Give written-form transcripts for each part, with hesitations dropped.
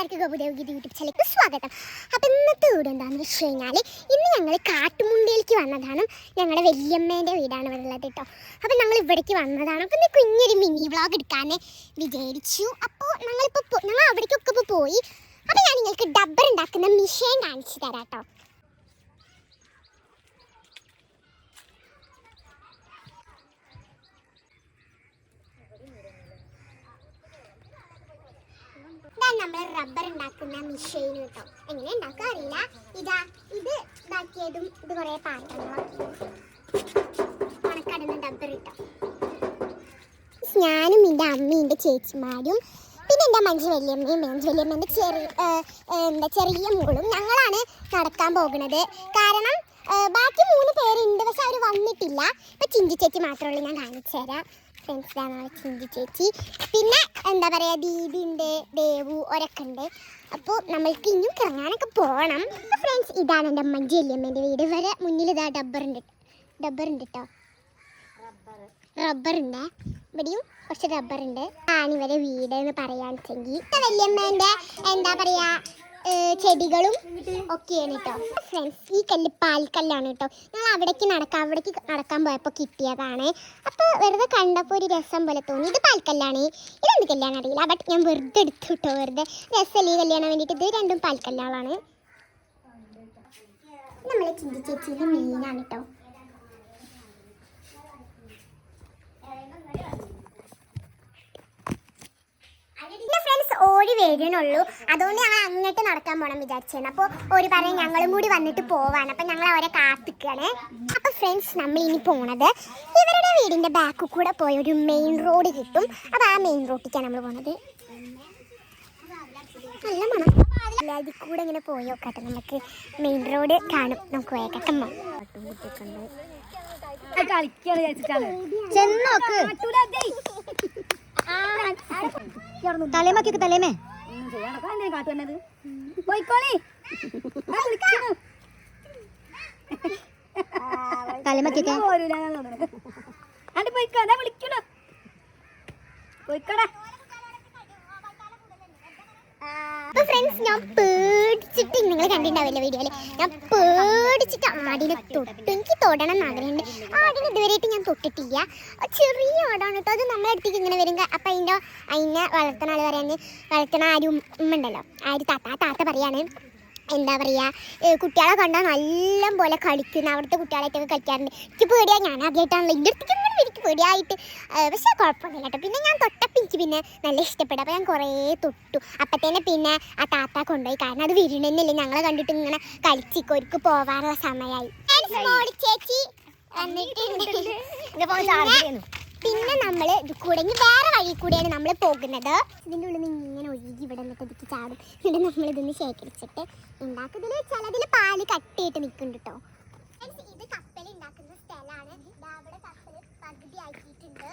എല്ലാവർക്കും പുതിയ യൂട്യൂബ് ചാനലിലേക്ക് സ്വാഗതം. അപ്പോൾ ഇന്നത്തെ വീട് എന്താണെന്ന് വെച്ച് കഴിഞ്ഞാൽ ഇന്ന് ഞങ്ങൾ കാട്ടുമുണ്ടിയിലേക്ക് വന്നതാണ്. ഞങ്ങളുടെ വല്യമ്മേൻ്റെ വീടാണ് ഇവിടെ ഉള്ളത് കേട്ടോ. അപ്പോൾ ഞങ്ങൾ ഇവിടേക്ക് വന്നതാണ്. അപ്പോൾ ഇന്ന് കുഞ്ഞൊരു മിനി വ്ളോഗ് എടുക്കാമെന്ന് വിചാരിച്ചു. അപ്പോൾ ഞങ്ങൾ അവിടേക്കൊക്കെ ഇപ്പോൾ പോയി. അപ്പോൾ ഞാൻ നിങ്ങൾക്ക് ഡബ്ബർ ഉണ്ടാക്കുന്ന മിഷീൻ കാണിച്ചു തരാം കേട്ടോ. നമ്മൾ റബ്ബർ ഉണ്ടാക്കുന്ന മെഷീൻ കേട്ടോ. എങ്ങനെ ഉണ്ടാക്കുക അറിയില്ല. ഇത് ഇതാക്കിയതും ഇത് കുറേ പാത്രങ്ങളൊക്കെ ഉണക്കടുന്ന ഡബ്ബർ കേട്ടോ. ഞാനും എൻ്റെ അമ്മയും എൻ്റെ ചേച്ചിമാരും പിന്നെ എൻ്റെ വല്യമ്മേൻ്റെ ചെറിയ മോളും ഞങ്ങളാണ് നടക്കാൻ പോകുന്നത്. കാരണം ബാക്കി 3 പേരുണ്ട്, പക്ഷെ അവർ വന്നിട്ടില്ല. ഇപ്പം ചിഞ്ചി ചേച്ചി മാത്രമേ ഉള്ളൂ. ഞാൻ കാണിച്ചു തരാം. ഫ്രണ്ട്സിലാണ് ചിഞ്ചി ചേച്ചി. പിന്നെ എന്താ പറയുക, ദീദിയുണ്ട്, ദേവു ഒരൊക്കെ ഉണ്ട്. അപ്പോൾ നമ്മൾക്ക് ഇനിയും കിറങ്ങാനൊക്കെ പോകണം. ഫ്രണ്ട്സ്, ഇതാണ് എൻ്റെ അമ്മൻ്റെ വല്യമ്മേൻ്റെ വീട്. വരെ മുന്നിൽ ഇതാ ഡബ്ബറുണ്ട് കേട്ടോ. റബ്ബറുണ്ട്, ഇവിടെയും കുറച്ച് റബ്ബറുണ്ട്. ആണിവരെ വീട് എന്ന് പറയാണെന്നുവെച്ചെങ്കിൽ വല്യമ്മേൻ്റെ എന്താ പറയുക ചെടികളും ഒക്കെയാണ് കേട്ടോ. ഫ്രണ്ട്സ്, ഈ കല്ല് പാൽക്കല്ലാണ് കേട്ടോ. ഞങ്ങൾ അവിടേക്ക് നടക്കാൻ പോയപ്പോൾ കിട്ടിയതാണ്. അപ്പോൾ വെറുതെ കണ്ടപ്പോൾ ഒരു രസം പോലെ തോന്നി. ഇത് പാൽക്കല്ലാണ്. ഇതൊന്നും കല്യാണം അറിയില്ല, ബട്ട് ഞാൻ വെറുതെ എടുത്തു കേട്ടോ. വെറുതെ രസമല്ലേ കല്യാണം വേണ്ടിയിട്ട്. ഇത് രണ്ടും പാൽക്കല്ലാണ്. നമ്മൾ ചിന്തി ചേച്ചിയുടെ മീനാണ് കേട്ടോ. ഓടി വരുന്നുള്ളൂ, അതുകൊണ്ട് ഞങ്ങൾ അങ്ങോട്ട് നടക്കാൻ പോകണം വിചാരിച്ചാണ്. അപ്പോൾ ഒരു പറയും ഞങ്ങളും കൂടി വന്നിട്ട് പോവാണ്. അപ്പം ഞങ്ങൾ അവരെ കാത്തിക്കുകയാണ്. അപ്പോൾ ഫ്രണ്ട്സ്, നമ്മൾ ഇനി പോണത് ഇവരുടെ വീടിൻ്റെ ബാക്കിൽ കൂടെ പോയ ഒരു മെയിൻ റോഡ് കിട്ടും. അപ്പോൾ ആ മെയിൻ റോഡിലേക്കാണ് നമ്മൾ പോണത്. നല്ല മണം. അതിൽ കൂടെ ഇങ്ങനെ പോയി നോക്കട്ടെ, നമുക്ക് മെയിൻ റോഡ് കാണും. നമുക്ക് വേഗം ചെന്നോക്ക്. തലേമൊക്കെ തലേമേ തലേമൊക്കെ അപ്പോൾ ഫ്രണ്ട്സ്, ഞാൻ പേടിച്ചിട്ട് നിങ്ങൾ കണ്ടിട്ടുണ്ടാവില്ല വീഡിയോയിൽ. ഞാൻ പേടിച്ചിട്ട് ആടിനെ തൊട്ടു. എനിക്ക് തൊടണം എന്ന് ആഗ്രഹമുണ്ട്. ആടിനെ ഇതുവരെയായിട്ട് ഞാൻ തൊട്ടിട്ടില്ല. ചെറിയ ആടാണ് കേട്ടോ. അത് നമ്മളെ അടുത്തേക്ക് ഇങ്ങനെ വരും. അപ്പം അതിനെ വളർത്തണ ആൾ പറയാന്ന്, വളർത്തണ ആരും ഉമ്മണ്ടല്ലോ, ആര് താത്ത പറയാണ് എന്താ പറയുക, കുട്ടികളെ കണ്ടാൽ നല്ല പോലെ കളിക്കുന്ന അവിടുത്തെ കുട്ടികളായിട്ടൊക്കെ കളിക്കാറുണ്ട്. എനിക്ക് പേടിയാണ്. ഞാൻ ആദ്യമായിട്ടാണല്ലോ ഇതിൻ്റെ അടുത്തേക്ക് ഇങ്ങനെ എനിക്ക് പേടിയായിട്ട്. പക്ഷേ കുഴപ്പമൊന്നുമില്ല കേട്ടോ. പിന്നെ ഞാൻ തൊട്ടപ്പോൾ എനിക്ക് പിന്നെ നല്ല ഇഷ്ടപ്പെട്ടു. അപ്പോൾ ഞാൻ കുറേ തൊട്ടു. അപ്പത്തേനെ പിന്നെ ആ താത്ത കൊണ്ടുപോയി. കാരണം അത് വിരുണെന്നില്ല, ഞങ്ങളെ കണ്ടിട്ട് ഇങ്ങനെ കളിച്ചിക്കൊരുക്ക് പോവാനുള്ള സമയമായി. ചേച്ചി പിന്നെ നമ്മൾ ഇത് കൂടെ വേറെ വഴി കൂടെയാണ് നമ്മൾ പോകുന്നത്. ഇതിൻ്റെ ഉള്ളിൽ നിന്ന് ഇങ്ങനെ ഒഴുകി ഇവിടെ നിന്നിട്ട് ഇതിക്ക് ചാടും. ഇവിടെ നമ്മൾ ഇതൊന്ന് ശേഖരിച്ചിട്ട് ഉണ്ടാക്കുന്നതിൽ ചിലതിൽ പാല് കട്ടിയായിട്ട് നിൽക്കുന്നുണ്ട് കേട്ടോ. ഇത് കപ്പൽ ഉണ്ടാക്കുന്ന സ്ഥലമാണ്. അവിടെ കപ്പൽ പകുതി ആക്കിയിട്ടുണ്ട്.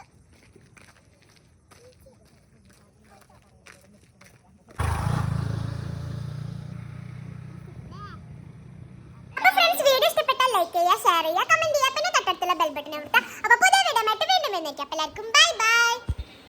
വീഡിയോ ഇഷ്ടപ്പെട്ടാൽ ലൈക്ക് ചെയ്യുക, ഷെയർ ചെയ്യുക, കമന്റ് ചെയ്യുക, പിന്നെ തൊട്ടടുത്തുള്ള ബെൽ ബട്ടൺ അമർത്തുക. അപ്പോൾ പുതിയ വീഡിയോ ആയിട്ട് വീണ്ടും വന്നേക്കാം. എല്ലാവർക്കും ബൈ ബൈ.